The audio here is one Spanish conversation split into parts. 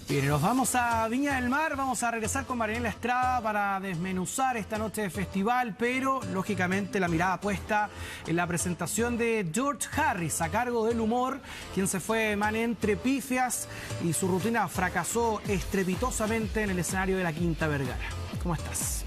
Bien, nos vamos a Viña del Mar, vamos a regresar con Marianela Estrada para desmenuzar esta noche de festival, pero lógicamente la mirada puesta en la presentación de George Harris a cargo del humor, quien se fue entre pifias y su rutina fracasó estrepitosamente en el escenario de la Quinta Vergara. ¿Cómo estás?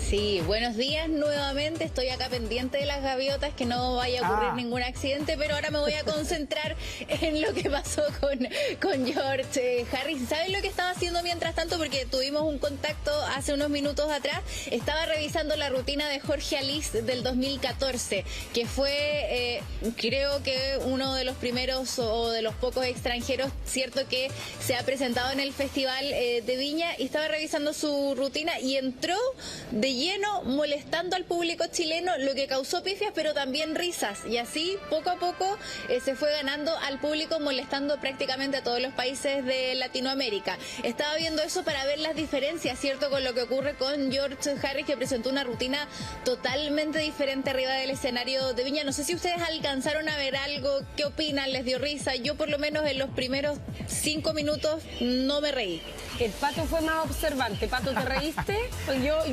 Sí, buenos días nuevamente. Estoy acá pendiente de las gaviotas, que no vaya a ocurrir ningún accidente, pero ahora me voy a concentrar en lo que pasó con George Harris. ¿Saben lo que estaba haciendo mientras tanto? Porque tuvimos un contacto hace unos minutos atrás. Estaba revisando la rutina de Jorge Alís del 2014, que fue, creo que uno de los primeros o de los pocos extranjeros, cierto, que se ha presentado en el Festival de Viña, y estaba revisando su rutina y entró de lleno molestando al público chileno, lo que causó pifias pero también risas, y así poco a poco se fue ganando al público, molestando prácticamente a todos los países de Latinoamérica. Estaba viendo eso para ver las diferencias, ¿cierto?, con lo que ocurre con George Harris, que presentó una rutina totalmente diferente arriba del escenario de Viña. No sé si ustedes alcanzaron a ver algo, ¿qué opinan? ¿Les dio risa? Yo por lo menos en los primeros 5 minutos no me reí. El Pato fue más observante. Pato, ¿te reíste?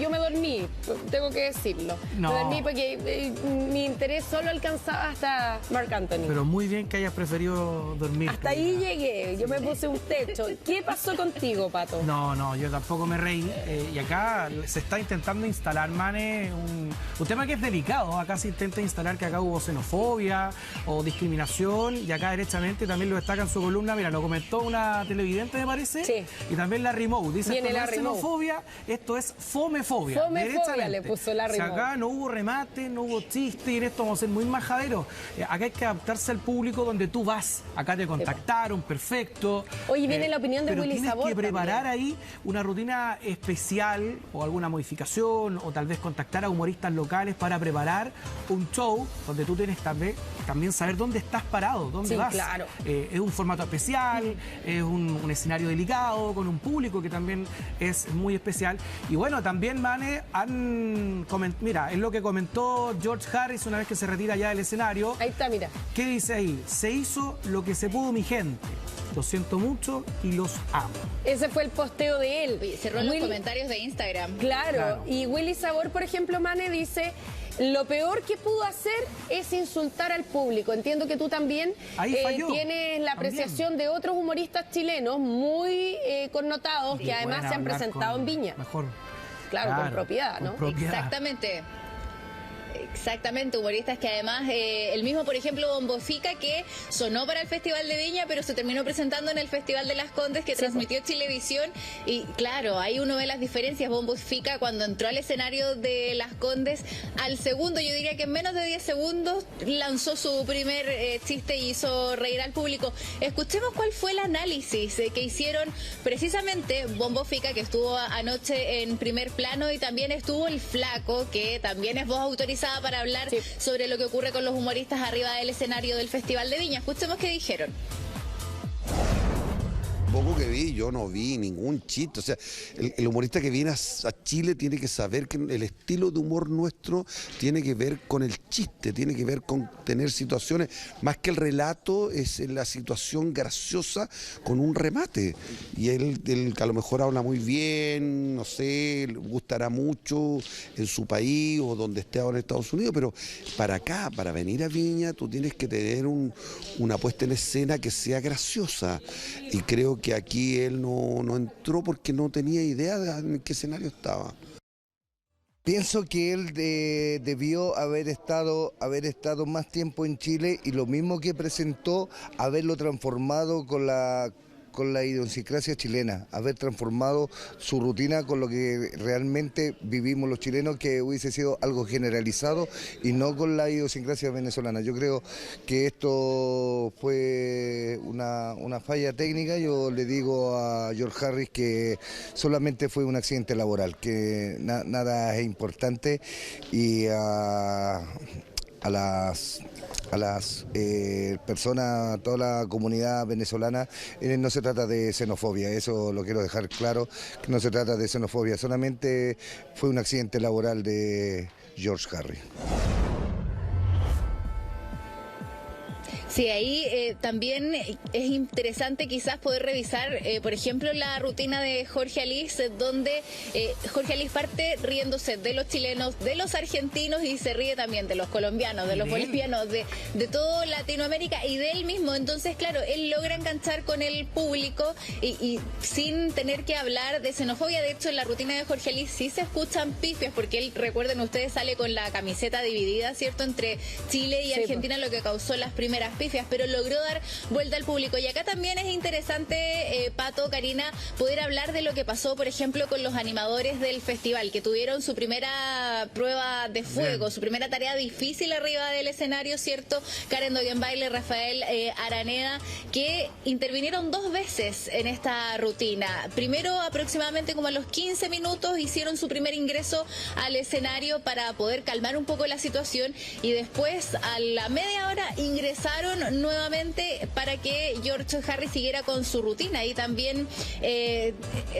Yo me dormí, tengo que decirlo. No. Me dormí porque mi interés solo alcanzaba hasta Marc Anthony. Pero muy bien que hayas preferido dormir. Hasta ahí llegué, yo me puse un techo. ¿Qué pasó contigo, Pato? No, yo tampoco me reí. Y acá se está intentando instalar, Mane, un tema que es delicado. Acá se intenta instalar que acá hubo xenofobia o discriminación, y acá derechamente también lo destaca en su columna. Mira, lo comentó una televidente, me parece. Sí. Y también la Rimou. Dice, Viene esto no la es Rimou. xenofobia, esto es fomefobia. Fomefobia le puso la Si Rimou. acá no hubo remate, no hubo chiste, y en esto vamos a ser muy majaderos. Acá hay que adaptarse al público donde tú vas. Acá te contactaron, perfecto. Oye, viene la opinión de pero Willy tienes Sabor que preparar también. ahí una rutina especial o alguna modificación, o tal vez contactar a humoristas locales para preparar un show donde tú tienes también saber dónde estás parado, dónde Sí, vas. claro. Es un formato especial, es un escenario delicado, con un público que también es muy especial. Y bueno, también, Mane, mira, es lo que comentó George Harris una vez que se retira ya del escenario. Ahí está, mira. ¿Qué dice ahí? Se hizo lo que se pudo, mi gente. Lo siento mucho y los amo. Ese fue el posteo de él. Oye, cerró los comentarios de Instagram. Claro, y Willy Sabor, por ejemplo, Mane, dice: lo peor que pudo hacer es insultar al público. Entiendo que tú también tienes la apreciación de otros humoristas chilenos muy connotados, que además se han presentado en Viña. Mejor. Claro, con propiedad, ¿no? Propiedad. Exactamente, humoristas que además, el mismo, por ejemplo, Bombo Fica, que sonó para el Festival de Viña, pero se terminó presentando en el Festival de Las Condes, que transmitió Chilevisión. Y claro, ahí uno ve las diferencias. Bombo Fica, cuando entró al escenario de Las Condes, al segundo, yo diría que en menos de 10 segundos, lanzó su primer chiste y hizo reír al público. Escuchemos cuál fue el análisis que hicieron precisamente Bombo Fica, que estuvo anoche en primer plano, y también estuvo el Flaco, que también es voz autorizada para hablar sobre lo que ocurre con los humoristas arriba del escenario del Festival de Viña. Escuchemos qué dijeron. Poco que vi, yo no vi ningún chiste. O sea, el humorista que viene a Chile tiene que saber que el estilo de humor nuestro tiene que ver con el chiste, tiene que ver con tener situaciones, más que el relato, es la situación graciosa con un remate. Y él a lo mejor habla muy bien, no sé, le gustará mucho en su país o donde esté ahora en Estados Unidos, pero para acá, para venir a Viña, tú tienes que tener una puesta en escena que sea graciosa. Y creo que aquí él no entró porque no tenía idea de en qué escenario estaba. Pienso que él debió haber estado más tiempo en Chile, y lo mismo que presentó, haberlo transformado con la idiosincrasia chilena, haber transformado su rutina con lo que realmente vivimos los chilenos, que hubiese sido algo generalizado y no con la idiosincrasia venezolana. Yo creo que esto fue una falla técnica. Yo le digo a George Harris que solamente fue un accidente laboral, que nada es importante, y a las personas, a toda la comunidad venezolana, no se trata de xenofobia, eso lo quiero dejar claro, que no se trata de xenofobia, solamente fue un accidente laboral de George Harris. Sí, ahí también es interesante quizás poder revisar, por ejemplo, la rutina de Jorge Alice, donde Jorge Alice parte riéndose de los chilenos, de los argentinos y se ríe también de los colombianos, de los bolivianos, de todo Latinoamérica y de él mismo. Entonces, claro, él logra enganchar con el público y sin tener que hablar de xenofobia. De hecho, en la rutina de Jorge Alice sí se escuchan pifias, porque él, recuerden ustedes, sale con la camiseta dividida, ¿cierto?, entre Chile y Argentina, lo que causó las primeras pifias, pero logró dar vuelta al público. Y acá también es interesante, Pato, Karina, poder hablar de lo que pasó, por ejemplo, con los animadores del festival, que tuvieron su primera prueba de fuego, su primera tarea difícil arriba del escenario, ¿cierto? Karen Dogenbaile, Rafael Araneda, que intervinieron 2 veces en esta rutina. Primero, aproximadamente como a los 15 minutos, hicieron su primer ingreso al escenario para poder calmar un poco la situación, y después, a la media hora, ingresaron nuevamente para que George Harris siguiera con su rutina. Y también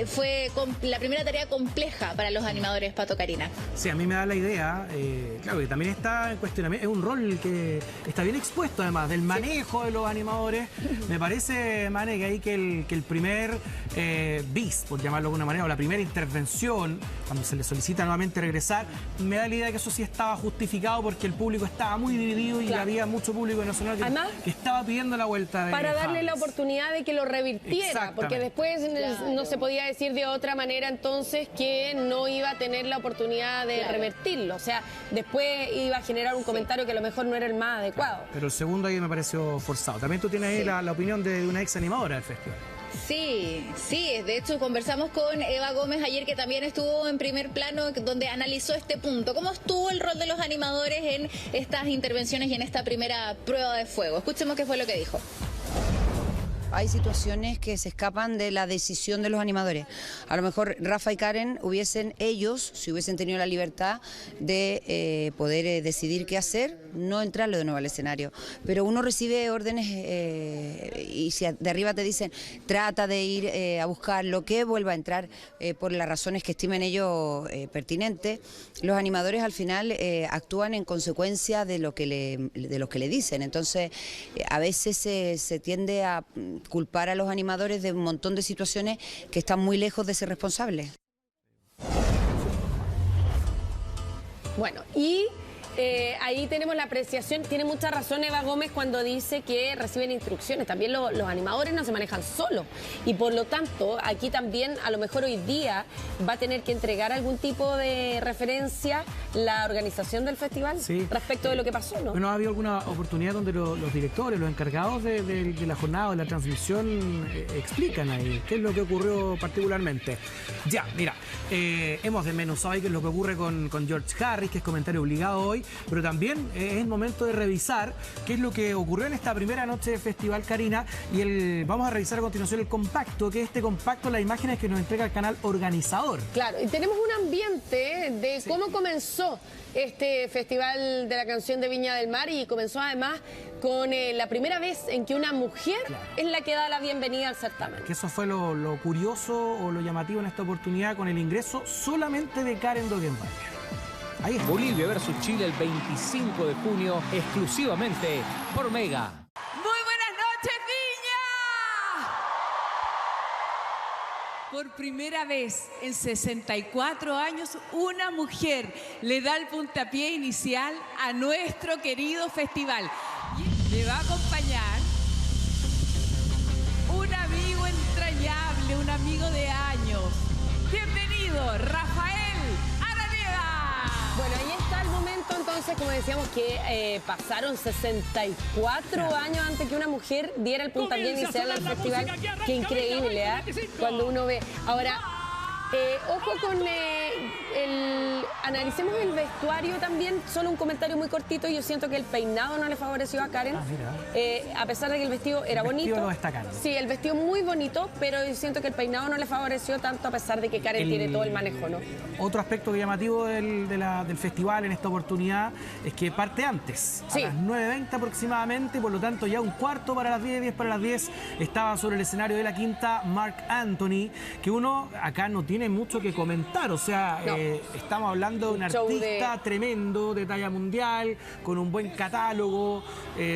fue la primera tarea compleja para los animadores, Pato, Karina. Sí, a mí me da la idea, claro, que también está en cuestionamiento, es un rol que está bien expuesto, además, del manejo de los animadores. Me parece, Mane, que ahí que el primer bis, por llamarlo de alguna manera, o la primera intervención, cuando se le solicita nuevamente regresar, me da la idea que eso sí estaba justificado, porque el público estaba muy dividido y había mucho público nacional que estaba pidiendo la vuelta de para darle Harris. La oportunidad de que lo revirtiera, porque después no se podía decir de otra manera entonces que no iba a tener la oportunidad de revertirlo. O sea, después iba a generar un comentario que a lo mejor no era el más adecuado. Pero el segundo ahí me pareció forzado. También tú tienes ahí la opinión de una ex animadora del festival. Sí, de hecho conversamos con Eva Gómez ayer, que también estuvo en primer plano, donde analizó este punto. ¿Cómo estuvo el rol de los animadores en estas intervenciones y en esta primera prueba de fuego? Escuchemos qué fue lo que dijo. Hay situaciones que se escapan de la decisión de los animadores. A lo mejor Rafa y Karen si hubiesen tenido la libertad de poder decidir qué hacer, no entrarlo de nuevo al escenario. Pero uno recibe órdenes y si de arriba te dicen trata de ir a buscar lo que vuelva a entrar por las razones que estimen ellos pertinentes, los animadores al final actúan en consecuencia de lo que le dicen. Entonces a veces se tiende a culpar a los animadores de un montón de situaciones que están muy lejos de ser responsables. Bueno, y ahí tenemos la apreciación. Tiene mucha razón Eva Gómez cuando dice que reciben instrucciones. También los animadores no se manejan solos. Y por lo tanto, aquí también, a lo mejor hoy día, va a tener que entregar algún tipo de referencia la organización del festival respecto de lo que pasó, ¿no? Bueno, ¿ha habido alguna oportunidad donde los directores, los encargados de la jornada, de la transmisión, explican ahí qué es lo que ocurrió particularmente? Ya, mira, hemos desmenuzado ahí qué es lo que ocurre con George Harris, que es comentario obligado hoy. Pero también es el momento de revisar qué es lo que ocurrió en esta primera noche de festival, Karina, y vamos a revisar a continuación el compacto, que este compacto, las imágenes que nos entrega el canal organizador. Claro, y tenemos un ambiente de cómo comenzó este Festival de la Canción de Viña del Mar, y comenzó además con la primera vez en que una mujer es la que da la bienvenida al certamen. Que eso fue lo curioso o lo llamativo en esta oportunidad, con el ingreso solamente de Karen Dogenbaile. Ahí está. Bolivia versus Chile el 25 de junio, exclusivamente por Mega. Muy buenas noches, Viña. Por primera vez en 64 años, una mujer le da el puntapié inicial a nuestro querido festival. Le va a acompañar un amigo entrañable, un amigo de años. Bienvenido, Rafael. Bueno, ahí está el momento, entonces, como decíamos, que pasaron 64 años antes que una mujer diera el puntapié inicial al festival. Qué increíble, ¿eh? Cuando uno ve. Ahora, ojo con analicemos el vestuario también. Solo un comentario muy cortito. Yo siento que el peinado no le favoreció a Karen. A pesar de que el vestido era bonito. Lo destacaron. Sí, el vestido muy bonito, pero yo siento que el peinado no le favoreció tanto, a pesar de que Karen tiene todo el manejo, ¿no? Otro aspecto llamativo del festival en esta oportunidad es que parte antes, a las 9:20 aproximadamente, por lo tanto ya un cuarto para las 10, 10 para las 10, estaba sobre el escenario de la quinta Marc Anthony, que uno acá no tiene mucho que comentar, o sea, Estamos hablando de un artista tremendo, de talla mundial, con un buen catálogo.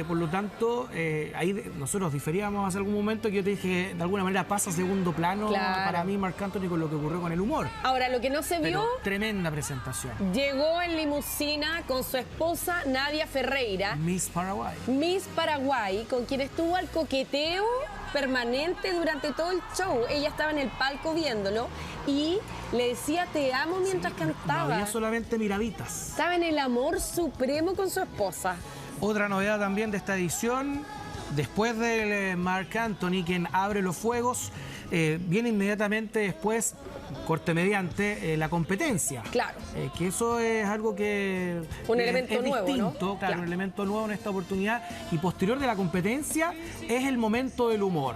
Por lo tanto, ahí nosotros diferíamos hace algún momento que yo te dije que de alguna manera pasa a segundo plano para mí Marc Anthony con lo que ocurrió con el humor. Ahora, lo que no se vio... Tremenda presentación. Llegó en limusina con su esposa Nadia Ferreira. Miss Paraguay. Miss Paraguay, con quien estuvo al coqueteo permanente durante todo el show. Ella estaba en el palco viéndolo y le decía te amo mientras cantaba. No había solamente miraditas. Estaba en el amor supremo con su esposa. Otra novedad también de esta edición, después de Marc Anthony, quien abre los fuegos, viene inmediatamente después, corte mediante, la competencia. Claro. Que eso es algo que un elemento nuevo, distinto, ¿no? Claro, un elemento nuevo en esta oportunidad. Y posterior de la competencia es el momento del humor.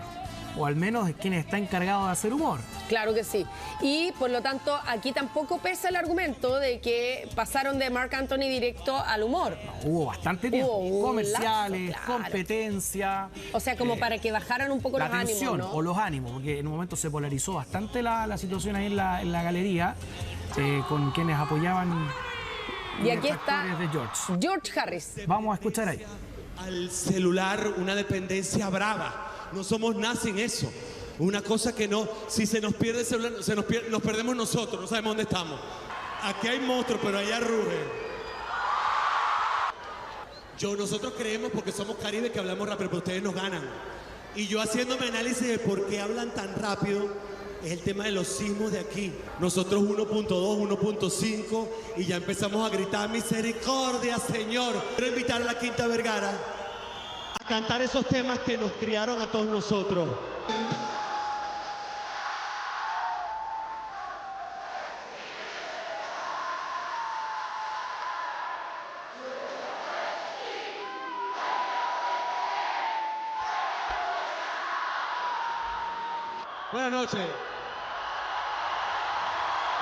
O al menos es quien está encargado de hacer humor. Claro que sí. Y por lo tanto, aquí tampoco pesa el argumento de que pasaron de Marc Anthony directo al humor. No, hubo bastante tiempo. Comerciales, competencia. O sea, como para que bajaran un poco los ánimos, ¿no? O los ánimos, porque en un momento se polarizó bastante la situación ahí en la galería, con quienes apoyaban. Y aquí está de George Harris. Vamos a escuchar ahí. Al celular, una dependencia brava. No somos nada sin eso. Una cosa que no, si se nos pierde el celular, nos perdemos nosotros, no sabemos dónde estamos. Aquí hay monstruos, pero allá rugen. Nosotros creemos porque somos Caribe que hablamos rápido, pero ustedes nos ganan. Y yo haciéndome análisis de por qué hablan tan rápido, es el tema de los sismos de aquí. Nosotros 1.2, 1.5 y ya empezamos a gritar misericordia, Señor. Quiero invitar a la Quinta Vergara a cantar esos temas que nos criaron a todos nosotros. Buenas noches.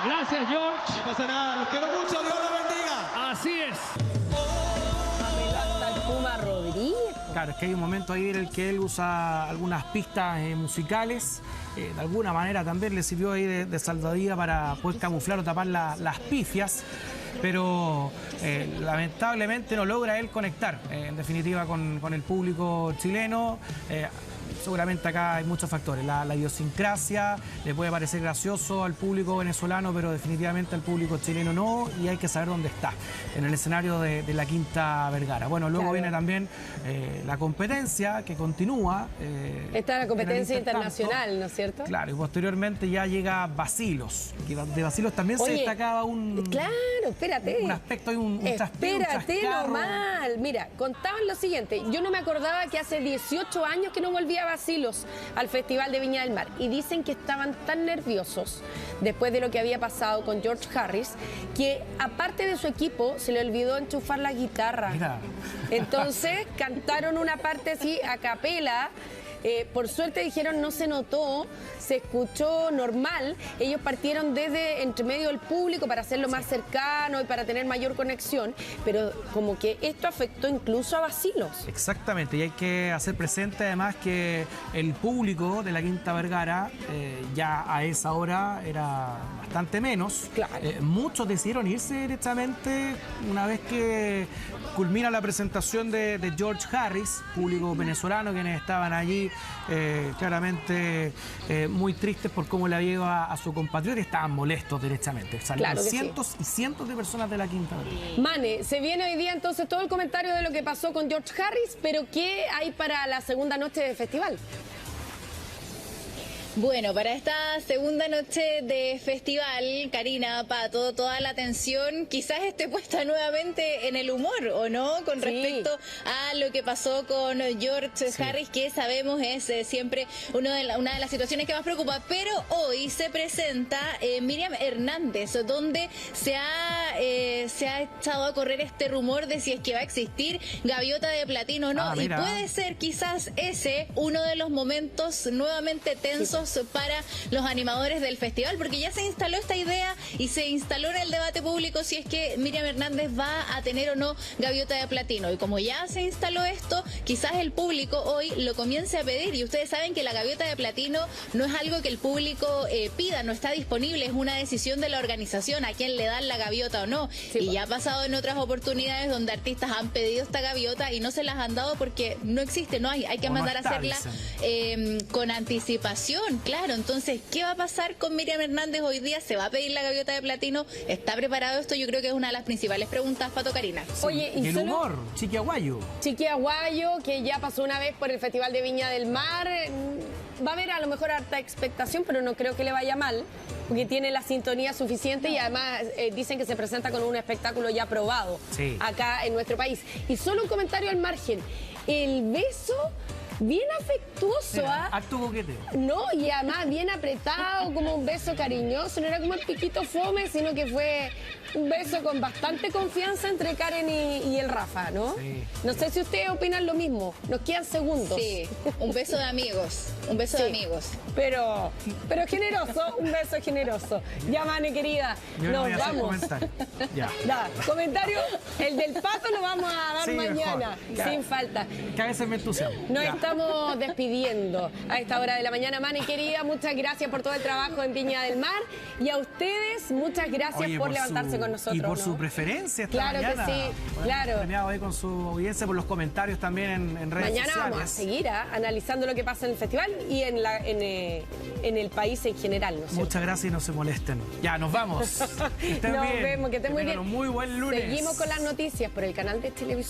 Gracias, George. No pasa nada, los quiero mucho, Dios los bendiga. Así es. Hasta el Puma Rodríguez. Claro, es que hay un momento ahí en el que él usa algunas pistas musicales. De alguna manera también le sirvió ahí de salvavidas para poder camuflar o tapar las pifias. Pero lamentablemente no logra él conectar, en definitiva, con el público chileno. Seguramente acá hay muchos factores. La idiosincrasia le puede parecer gracioso al público venezolano, pero definitivamente al público chileno no, y hay que saber dónde está, en el escenario de la Quinta Vergara. Bueno, luego viene también la competencia que continúa. Está la competencia internacional, ¿no es cierto? Claro, y posteriormente ya llega Bacilos. De Bacilos también se destacaba un... Claro, espérate. Un aspecto y un traspero, espérate nomás. Mira, contaban lo siguiente. Yo no me acordaba que hace 18 años que no volvía a Bacilos al Festival de Viña del Mar, y dicen que estaban tan nerviosos después de lo que había pasado con George Harris que aparte de su equipo se le olvidó enchufar la guitarra. Mira. Entonces cantaron una parte así a capela. Por suerte dijeron no se notó, se escuchó normal. Ellos partieron desde entre medio del público para hacerlo más cercano y para tener mayor conexión, pero como que esto afectó incluso a Bacilos. Exactamente, y hay que hacer presente además que el público de la Quinta Vergara ya a esa hora era bastante menos. Claro. Muchos decidieron irse directamente una vez que culmina la presentación de George Harris, público venezolano quienes estaban allí claramente muy tristes por cómo le había ido a su compatriota, y estaban molestos directamente. Salieron cientos y cientos de personas de la Quinta Vergara. Mane, se viene hoy día entonces todo el comentario de lo que pasó con George Harris, pero ¿qué hay para la segunda noche del festival? Bueno, para esta segunda noche de festival, Karina, Pato, toda la atención quizás esté puesta nuevamente en el humor, ¿o no? Con respecto a lo que pasó con George Harris, que sabemos es siempre una de las situaciones que más preocupa. Pero hoy se presenta Miriam Hernández, donde se ha se ha echado a correr este rumor de si es que va a existir gaviota de platino o no. Y puede ser quizás ese uno de los momentos nuevamente tensos para los animadores del festival, porque ya se instaló esta idea y se instaló en el debate público si es que Miriam Hernández va a tener o no gaviota de platino. Y como ya se instaló esto, quizás el público hoy lo comience a pedir. Y ustedes saben que la gaviota de platino no es algo que el público pida, no está disponible, es una decisión de la organización a quién le dan la gaviota o no. Y ya ha pasado en otras oportunidades donde artistas han pedido esta gaviota y no se las han dado porque no existe, no hay que mandar a hacerla con anticipación, claro. Entonces, ¿qué va a pasar con Miriam Hernández hoy día? ¿Se va a pedir la gaviota de platino? ¿Está preparado esto? Yo creo que es una de las principales preguntas, Pato, Karina. Oye, y el humor, Chiqui Aguayo. Chiqui Aguayo, que ya pasó una vez por el Festival de Viña del Mar, va a haber a lo mejor harta expectación, pero no creo que le vaya mal, porque tiene la sintonía suficiente y además dicen que se presenta con un espectáculo ya probado acá en nuestro país. Y solo un comentario al margen, el beso bien afectuoso, acto coqueteo. No, y además bien apretado, como un beso cariñoso, no era como el piquito fome, sino que fue un beso con bastante confianza entre Karen y el Rafa, ¿no? Sí. No sé si ustedes opinan lo mismo, nos quedan segundos. Sí, un beso de amigos, un beso de amigos. Pero generoso, un beso generoso. Ya, Mane, querida, nos vamos. Comentario, el del Pato lo vamos a dar mañana, sin falta. Que a veces me entusiasmo. Nos estamos despidiendo a esta hora de la mañana. Mane, querida, muchas gracias por todo el trabajo en Viña del Mar. Y a ustedes, muchas gracias por levantarse con nosotros. Y por su preferencia esta mañana. Claro que sí, claro. Premiado ahí con su audiencia, por los comentarios también en redes sociales. Mañana vamos a seguir analizando lo que pasa en el festival y en el país en general, ¿no? Muchas gracias y no se molesten. Ya, nos vamos. Que estén bien. Nos vemos, que estén muy bien. Muy buen lunes. Seguimos con las noticias por el canal de televisión.